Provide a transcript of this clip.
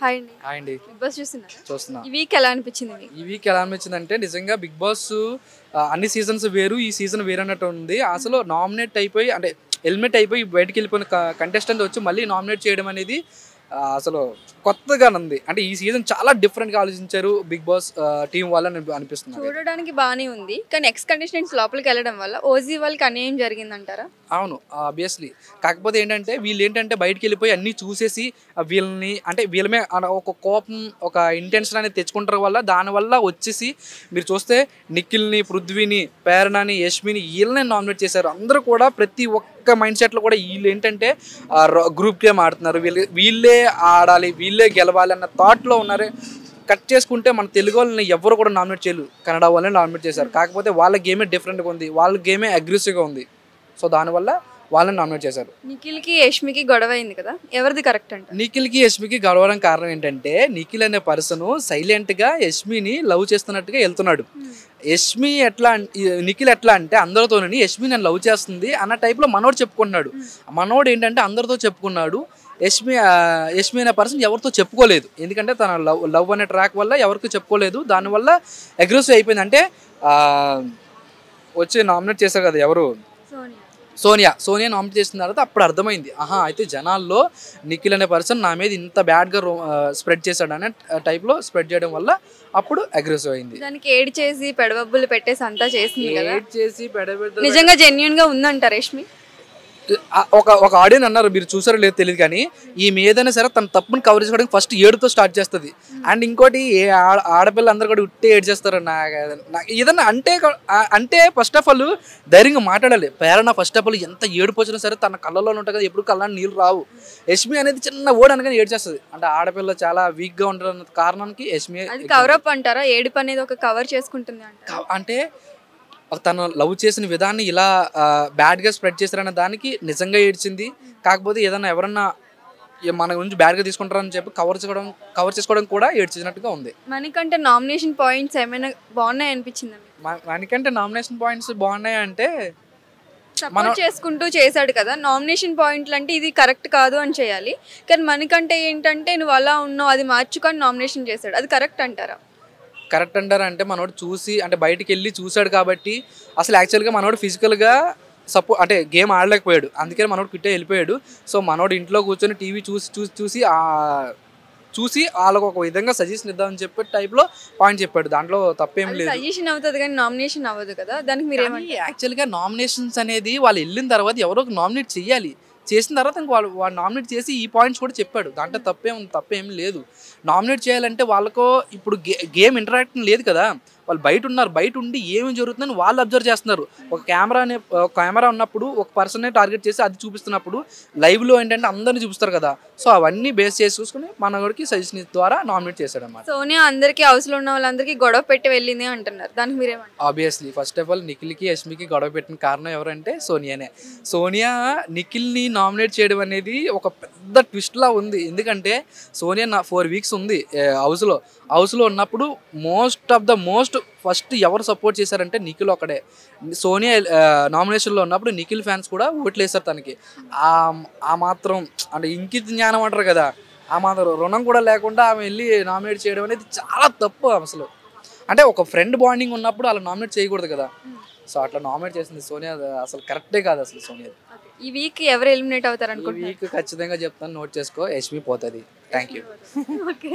Hi అండి. Hi అండి. Big boss చూస్తున్నారా? చూస్తున్నా. ఈ వీక్ ఎలా అనిపించింది మీకు? ఈ వీక్ ఎలా అనిపించిందంటే నిజంగా బిగ్ బాస్ అన్ని సీజన్స్ వేరు, ఈ సీజన్ వేరు అన్నట్టు ఉంది. అసలు నామినేట్ అయిపోయి అంటే ఎలిమినేట్ అయిపోయి బయటికి వెళ్ళిపోయిన కంటెస్టెంట్ వచ్చి మళ్ళీ నామినేట్ చేయడం అనేది అసలు కొత్తగా ఉంది. అంటే ఈ సీజన్ చాలా డిఫరెంట్గా ఆలోచించారు బిగ్ బాస్ టీం వాళ్ళని అనిపిస్తుంది. చూడడానికి బాగానే ఉంది, కానీ ఎక్స్ కంటెస్టెంట్స్ లోపలికి వెళ్ళడం వల్ల ఓజీ వాళ్ళకి అన్యాయం జరిగిందంటారా? అవును, ఆబ్వియస్లీ. కాకపోతే ఏంటంటే వీళ్ళు ఏంటంటే బయటికి వెళ్ళిపోయి అన్నీ చూసేసి వీళ్ళని అంటే వీళ్ళమే ఒక కోపం, ఒక ఇంటెన్షన్ అనేది తెచ్చుకుంటారు వల్ల దానివల్ల వచ్చేసి మీరు చూస్తే నిఖిల్ని, పృథ్వీని, ప్రేరణని, యష్మిని వీళ్ళనే నామినేట్ చేశారు. అందరూ కూడా ప్రతి ఒక్క మైండ్ సెట్లో కూడా వీళ్ళు ఏంటంటే గ్రూప్ గేమ్ ఆడుతున్నారు, వీళ్ళే ఆడాలి, వీళ్ళే గెలవాలి అన్న థాట్లో ఉన్నారు. కట్ చేసుకుంటే మన తెలుగు వాళ్ళని ఎవరు కూడా నామినేట్ చేయలేదు, కన్నడ వాళ్ళని నామినేట్ చేశారు. కాకపోతే వాళ్ళ గేమే డిఫరెంట్గా ఉంది, వాళ్ళ గేమే అగ్రెసివ్గా ఉంది. సో దానివల్ల వాళ్ళని నామినేట్ చేశారు. నిఖిల్కి యష్మికి గొడవ అయింది కదా, ఎవరిది కరెక్ట్ అంటే? నిఖిల్కి యష్మికి గొడవడం కారణం ఏంటంటే నిఖిల్ అనే పర్సన్ సైలెంట్గా యష్మిని లవ్ చేస్తున్నట్టుగా వెళ్తున్నాడు. యష్మి నిఖిల్ ఎట్లా అంటే అందరితోని యష్మి నన్ను లవ్ చేస్తుంది అన్న టైప్లో మనోడు చెప్పుకున్నాడు. మనోడు ఏంటంటే అందరితో చెప్పుకున్నాడు, యష్మి అనే పర్సన్ ఎవరితో చెప్పుకోలేదు. ఎందుకంటే తన లవ్ అనే ట్రాక్ వల్ల ఎవరికి చెప్పుకోలేదు, దానివల్ల అగ్రెసివ్ అయిపోయింది. అంటే వచ్చి నామినేట్ చేశారు కదా ఎవరు, సోనియా నామినేట్ చేసిన తర్వాత అప్పుడు అర్థమైంది, అయితే జనాల్లో నిఖిల్ అనే పర్సన్ నా మీద ఇంత బ్యాడ్గా స్ప్రెడ్ చేశాడు అనే టైప్లో స్ప్రెడ్ చేయడం వల్ల అప్పుడు అగ్రెసివ్ అయింది. దానికి ఏడ్ చేసి పెడబబ్బులు పెట్టేసి అంతా చేసింది కదా. ఏడ్ చేసి నిజంగా జెన్యూన్ గా ఉందంటారు యష్మి? ఒక ఆడియన్స్ అన్నారు, మీరు చూసారో లేదో తెలియదు కానీ, ఈ ఏదైనా సరే తన తప్పుని కవర్ చేసుకోవడానికి ఫస్ట్ ఏడుతో స్టార్ట్ చేస్తుంది. అండ్ ఇంకోటి ఆడపిల్ల అందరు కూడా ఉట్టే ఏడు చేస్తారు. ఏదన్నా అంటే ఫస్ట్ ఆఫ్ ఆల్ ధైర్యంగా మాట్లాడాలి. ప్రేరణ ఫస్ట్ ఆఫ్ ఆల్ ఎంత ఏడుపు వచ్చినా సరే తన కళ్ళలోనే ఉంటుంది కదా, ఎప్పుడు కళ్ళని నీళ్ళు రావు. యష్మి అనేది చిన్న ఓడి అనగానే ఏడు చేస్తుంది. అంటే ఆడపిల్ల చాలా వీక్గా ఉంటుంది కారణానికి యష్మి. అది కవరప్ అంటారా? ఏడుపు అనేది ఒక కవర్ చేసుకుంటుంది అంటే తను లవ్ చేసిన విధాన్ని ఇలా బ్యాడ్గా స్ప్రెడ్ చేశారన్న దానికి నిజంగా ఏడ్చింది. కాకపోతే ఏదన్నా ఎవరన్నా మన గురించి బ్యాడ్గా తీసుకుంటారని చెప్పి కవర్ చేసుకోవడం కూడా ఏడ్చినట్టుగా ఉంది. మనకంటే నామినేషన్ పాయింట్స్ ఏమైనా బాగున్నాయి అనిపించింది? మనకంటే నామినేషన్ పాయింట్స్ బాగున్నాయి అంటే సపోర్ట్ చేసుకుంటూ చేశాడు కదా. నామినేషన్ పాయింట్లు అంటే ఇది కరెక్ట్ కాదు అని చేయాలి, కానీ మనకంటే ఏంటంటే నువ్వు అలా ఉన్నావు అది మార్చుకొని నామినేషన్ చేశాడు, అది కరెక్ట్ అంటారా? కరెక్ట్ అంటారా అంటే మనోడు చూసి అంటే బయటికి వెళ్ళి చూశాడు కాబట్టి, అసలు యాక్చువల్గా మనోడు ఫిజికల్గా అంటే గేమ్ ఆడలేకపోయాడు, అందుకని మనోడు క్విట్ వెళ్ళిపోయాడు. సో మనోడు ఇంట్లో కూర్చొని టీవీ చూసి వాళ్ళకు ఒక విధంగా సజెషన్ ఇద్దామని చెప్పే టైప్లో పాయింట్ చెప్పాడు. దాంట్లో తప్పేం లేదు. సజెషన్ అవుతుంది కానీ నామినేషన్ అవ్వదు కదా, దానికి మీరు ఏమంటారు? యాక్చువల్గా నామినేషన్స్ అనేది వాళ్ళు వెళ్ళిన తర్వాత ఎవరో నామినేట్ చేయాలి, చేసిన తర్వాత ఇంక వాళ్ళు నామినేట్ చేసి ఈ పాయింట్స్ కూడా చెప్పాడు. దాంట్లో తప్పేం లేదు. నామినేట్ చేయాలంటే వాళ్ళకో ఇప్పుడు గేమ్ ఇంటరాక్షన్ లేదు కదా, వాళ్ళు బయట ఉన్నారు, బయట ఉండి ఏమి జరుగుతుందని వాళ్ళు అబ్జర్వ్ చేస్తున్నారు. ఒక కెమెరా ఉన్నప్పుడు ఒక పర్సన్నే టార్గెట్ చేసి అది చూపిస్తున్నప్పుడు లైవ్లో ఏంటంటే అందరినీ చూపిస్తారు కదా. సో అవన్నీ బేస్ చేసి చూసుకుని మనోడికి సజెషన్ ద్వారా నామినేట్ చేశాడు అన్నమాట. సోనియా అందరికీ హౌస్లో ఉన్న వాళ్ళందరికీ గొడవ పెట్టి వెళ్ళింది అంటున్నారు, దానికి మీరేమంటారు? ఆబ్వియస్లీ ఫస్ట్ ఆఫ్ ఆల్ నిఖిల్కి యష్మికి గొడవ పెట్టిన కారణం ఎవరంటే సోనియానే. సోనియా నిఖిల్ని నామినేట్ చేయడం అనేది ఒక పెద్ద ట్విస్ట్లా ఉంది. ఎందుకంటే సోనియా 4 వీక్స్ ఉంది హౌస్లో ఉన్నప్పుడు మోస్ట్ ఫస్ట్ ఎవరు సపోర్ట్ చేశారంటే నిఖిల్ ఒకడే. సోనియా నామినేషన్లో ఉన్నప్పుడు నిఖిల్ ఫ్యాన్స్ కూడా ఓట్లు వేశారు తనకి. ఆ మాత్రం అంటే ఇంకిత జ్ఞానం అంటారు కదా, ఆ మాత్రం రుణం కూడా లేకుండా ఆమె వెళ్ళి నామినేట్ చేయడం అనేది చాలా తప్పు అసలు. అంటే ఒక ఫ్రెండ్ బాండింగ్ ఉన్నప్పుడు అలా నామినేట్ చేయకూడదు కదా. సో అట్లా నామినేట్ చేసింది సోనియా అసలు కరెక్టే కాదు అసలు సోనియా. ఈ వీక్ ఎవరు ఎలిమినేట్ అవుతారు అనుకుంటున్నారు? ఈ వీక్ ఖచ్చితంగా చెప్తాను, నోట్ చేసుకో, యష్మి పోతుంది. Thank you. ఓకే.